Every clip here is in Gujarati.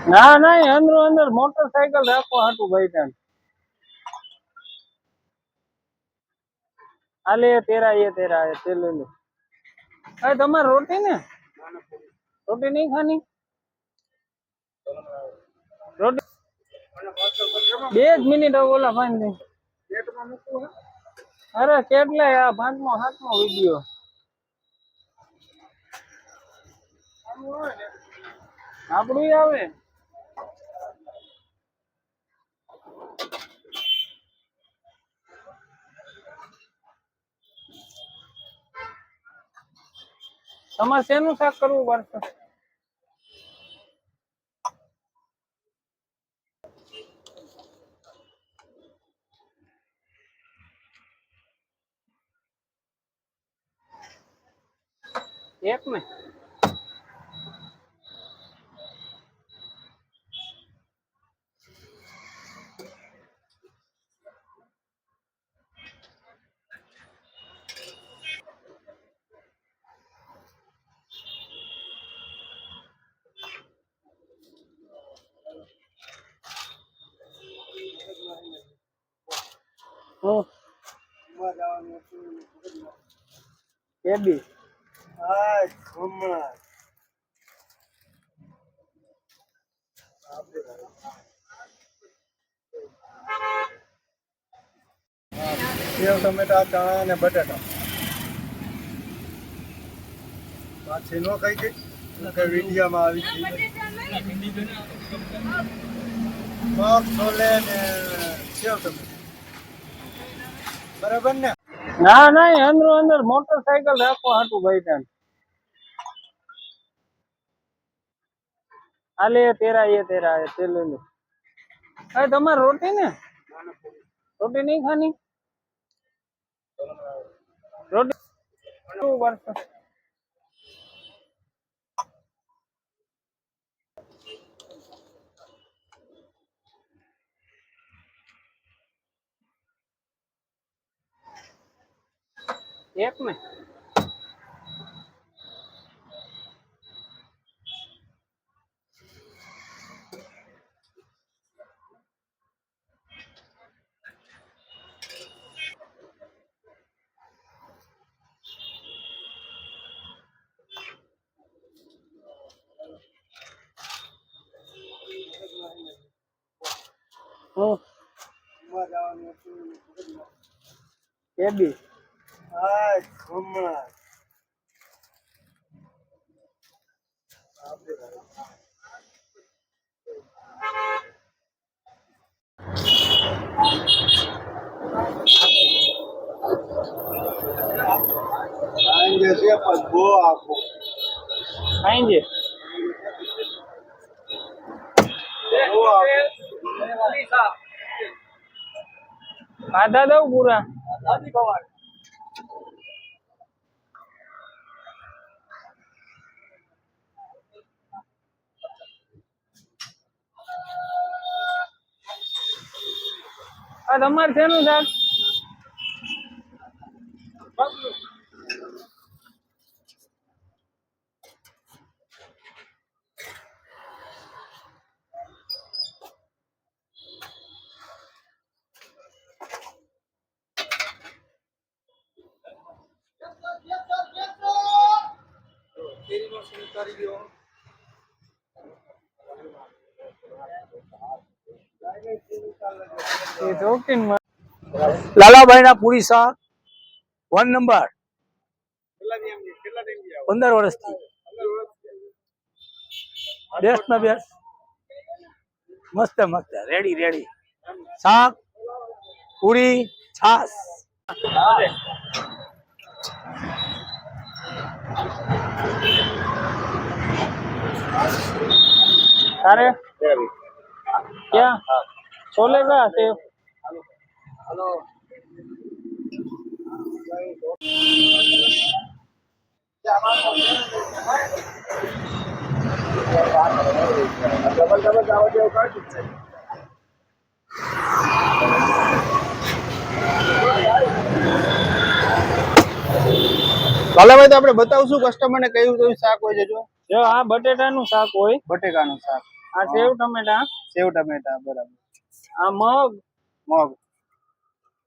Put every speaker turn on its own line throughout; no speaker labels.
ના ના અંદર અંદર મોટરસાયકલ રાખો હાટું ભાઈ ત્યાં આલે તેરા ये तेरा है તે ले लो अरे તમારે રોટી ને रोटी नहीं खानी रोटी 2 મિનિટ ઓલા ફાઈન દે અરે કેટલે આ 5મો 7મો વિડિયો આપણું આવે તમારે શેનું શાક કરવું પડશે એક ને કેબી હા હમણાં સેવ ટમેટા ચણા અને બટાટા પાછી નો ખાઈ ગઈ કઈ વિડીયામાં આવી ગઈ મગ છોલે ને સેવ ટમેટા બરાબર ને ના ના અંદર અંદર મોટરસાયકલ રાખો હાટું ભાઈ ત્યાં आले तेरा ये तेरा है ते ले लो अरे तुम्हारे रोटी ने रोटी नहीं खानी रोटी वर्ष एक में કેબી હા હમણાં આંજે છે પણ બહુ આપો આંજે આધા દઉં પૂરા આ તમારે શેનું શાક
લાલાભાઈ ના પૂરી શાક 1 નંબર 15 વર્ષથી બેસ્ટ ના બેસ્ટ મસ્ત મસ્ત રેડી રેડી શાક પૂરી છાસ
अरे क्या छोले का सेव हेलो डबल डबल जावा देव का
લાલાભાઈ તો આપણે બતાવશું કસ્ટમર ને કયું કયું શાક હોય છે જો
આ બટેટાનું શાક હોય
બટેકાનું શાક
આ સેવ ટમેટા,
સેવ ટમેટા બરાબર,
આ મગ
મગ,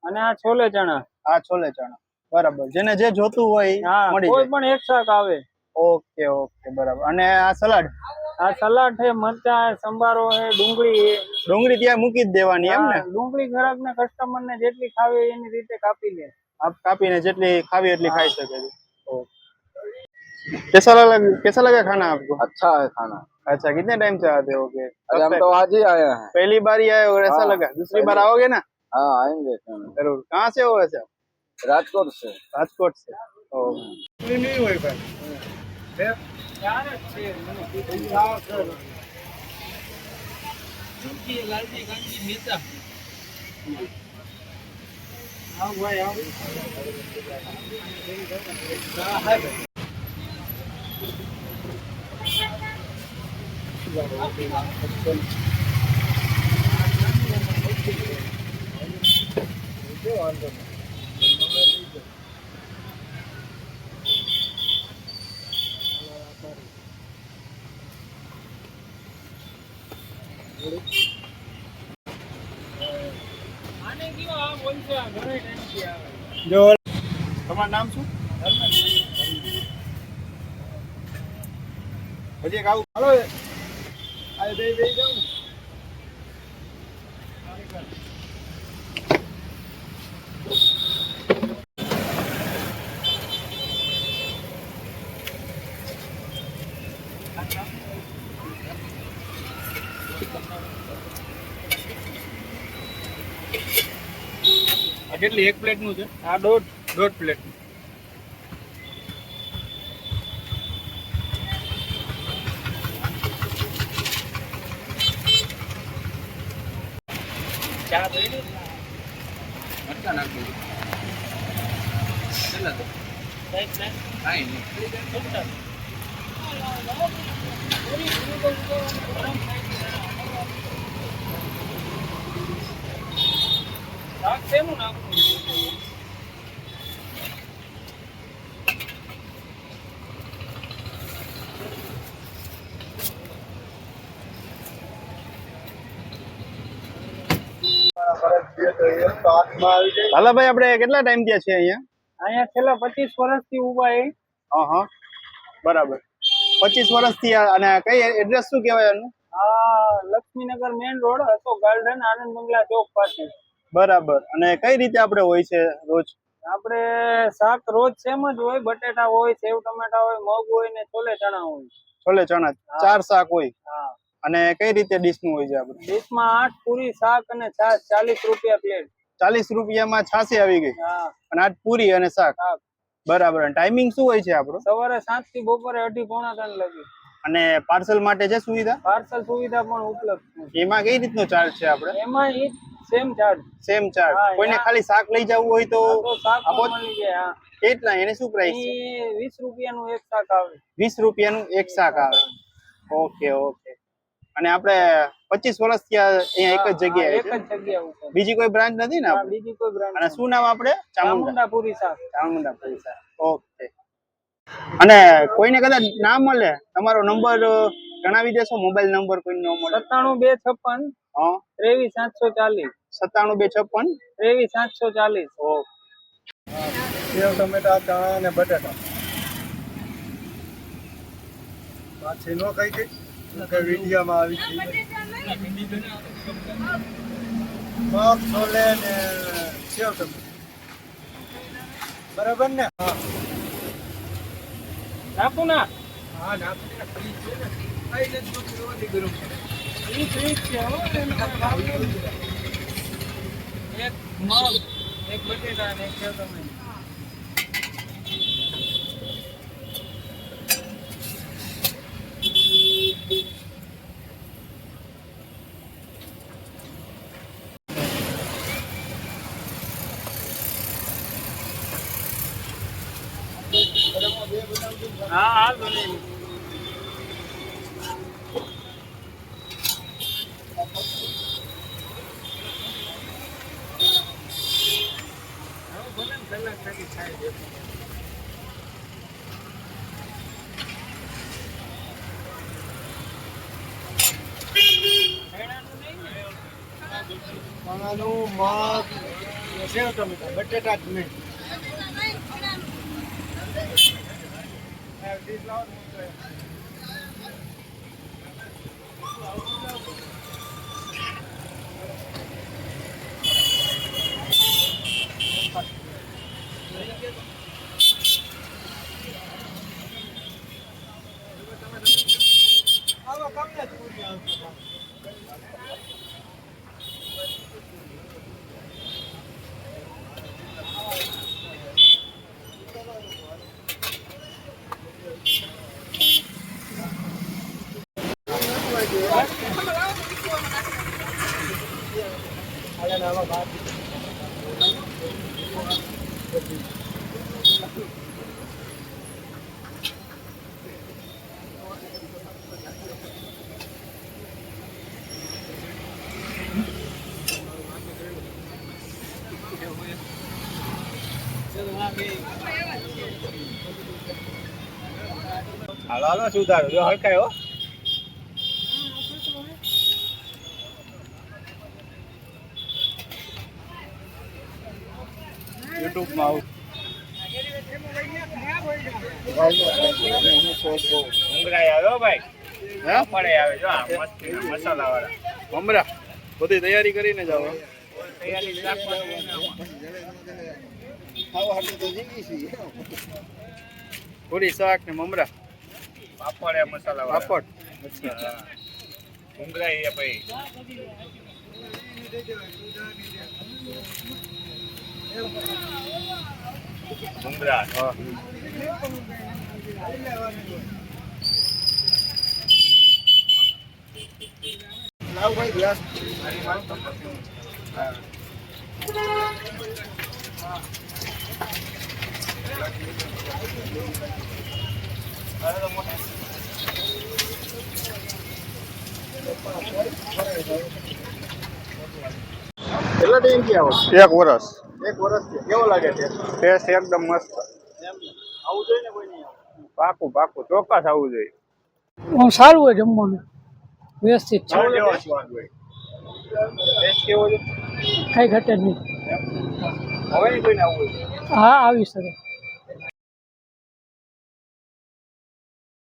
અને આ છોલે ચણા.
આ છોલે ચણા બરાબર. જેને જે જોતું હોય ઈ
હા,
મળી
કોઈ
જાય.
પણ એક શાક આવે.
ઓકે ઓકે બરાબર. અને આ સલાડ,
આ સલાડ છે, મરચા હે, સંભારો હે, ડુંગળી હે.
ડુંગળી ત્યાં મૂકી જ દેવાની એમ ને?
હા, ડુંગળી ગ્રાહક ને કસ્ટમર ને જેટલી ખાવી હોય એની રીતે કાપી લે.
આપ કાપીને જેટલી ખાવી એટલી ખાઈ શકે છે. कैसा लगा खाना आपको?
अच्छा है खाना।
अच्छा, कितने टाइम से आते हो?
अरे हम तो आज ही आए हैं।
पहली बार ही आए और ऐसा
हाँ,
लगा? दूसरी बार आओगे ना?
हाँ आएंगे।
जरूर। कहाँ से हो वैसे?
राजकोट से।
राजकोट से। नहीं हुई भाई।
ચાર જ છે. આવ ભાઈ આવ. આને કયો આ બોલશે આ ઘરે ટાઈમથી આવે.
જો તમારું નામ શું? હજી એક આવું. હાલો આ બે જાવ ને. આ કેટલી એક પ્લેટ નું છે?
આ દોઢ.
દોઢ પ્લેટ.
ચા જોઈ
मरचा नाखी। चला तो काई नहीं।
શાક શેનું નાખવું?
ભાલાભાઈ આપણે કેટલા ટાઈમ થયા છે અહીંયા?
અહીંયા છેલ્લા 25 વર્ષથી ઊભા એ.
હા બરાબર. 25 વર્ષથી. અને કઈ એડ્રેસ શું કહેવાય એનું?
આ Laxminagar main road, Ashok garden, Anand બંગલા ચોક પાસે.
બરાબર. અને કઈ રીતે આપણે હોય છે રોજ?
આપણે શાક રોજ સેમ જ હોય. બટેટા હોય, સેવ ટમેટા હોય, મગ હોય ને છોલે ચણા હોય.
છોલે ચણા
હા.
4 શાક હોય.
હા.
અને કઈ રીતે ડીશ નું હોય છે આપણે?
ડીશમાં 8 પૂરી, શાક અને છાશ 40 રૂપિયા પ્લેટ.
40 રૂપિયામાં છાસી આવી ગઈ.
હા.
અને 8 પૂરી અને શાક.
શાક.
બરાબર. અને ટાઈમિંગ શું હોય છે આપણો?
સવારે 7 થી બપોરે 2:30 પોણા 3 લગી.
અને પાર્સલ માટે છે સુવિધા?
પાર્સલ સુવિધા પણ ઉપલબ્ધ છે.
એમાં કઈ રીતનો ચાર્જ છે આપણે?
એમાં ઈ સેમ ચાર્જ.
Same charge.
હા,
કોઈને ખાલી શાક લઈ જવું હોય તો
તો શાક
આપો?
પણ મળી જાય. હા.
કેટલા? એને શું પ્રાઇસ છે?
ઈ 20 રૂપિયાનું એક શાક આવે.
20 રૂપિયાનું એક શાક આવે. Okay okay. અને આપણે 25 વર્ષથી અહીંયા એક જ જગ્યાએ
એક
છે?
જ જગ્યા ઉપર.
બીજી કોઈ બ્રાન્ચ નથી ને
હા,
આપણે?
બીજી કોઈ બ્રાન્ડ
અને શું નામ આપણે?
ચામુંડા પૂરી શાક.
ચામુંડા પૂરી શાક. ઓકે. અને કોઈને કદાચ ના મળે, તમારો નંબર જણાવી દેશો? મોબાઈલ નંબર કોઈને ન મળે?
97 256
હા
23 740.
97 256
23 740.
ઓકે. સેવ ટમેટા, ચણા અને બટાટા. પાછી નો કઈ દે કે વિડીયોમાં આવી છે. મગ, છોલે ને સેવ ટમેટા. બરાબર ને? હા
નાખું ના?
હા નાખી ફ્રીજ છે ને. કઈ નથી જોતી ગરમ છે.
ઈ ફ્રીજ છે હો. એનો ભાવ નથી. એક મગ, એક બટેટા અને એક સેવ ટમેટા. હા હા બને.
ચણાનું મગ સેવ ટમેટા બટેટા જ નહીં. હાલો હાલો સુધારો જો હલકાય હો. યુટ્યુબમાં આવું
ઉંગરાઈ આવ્યો ભાઈ
હે
પડે આવે જો આ મસ્તી મસાલા વાળા
મમરા બધી તૈયારી કરીને જાવ.
તૈયારી રાખવાની
પૂરી શાક ને મમરા
પાપડ એ મસાલા વાળા
પાપડ.
ઉંગરાઈ એ ભાઈ ઉંગરા
હા લાવ ભાઈ ગ્લાસ. કેટલા ટાઈમ થી આવો? 1 વર્ષ. 1 વર્ષ છે. કેવો લાગે છે? ટેસ્ટ એકદમ મસ્ત. આવું જોઈએ ને કોઈ નહીં? પાકું પાકું ચોક્કસ આવવું જોઈએ.
સારું હોય જમવાનું વ્યવસ્થિત છે
કેવો સ્વાદ હોય? ટેસ્ટ કેવો છે?
કઈ ઘટે જ નહીં.
હવે નહીં કોઈને આવવું જોઈએ.
હા આવી શકે.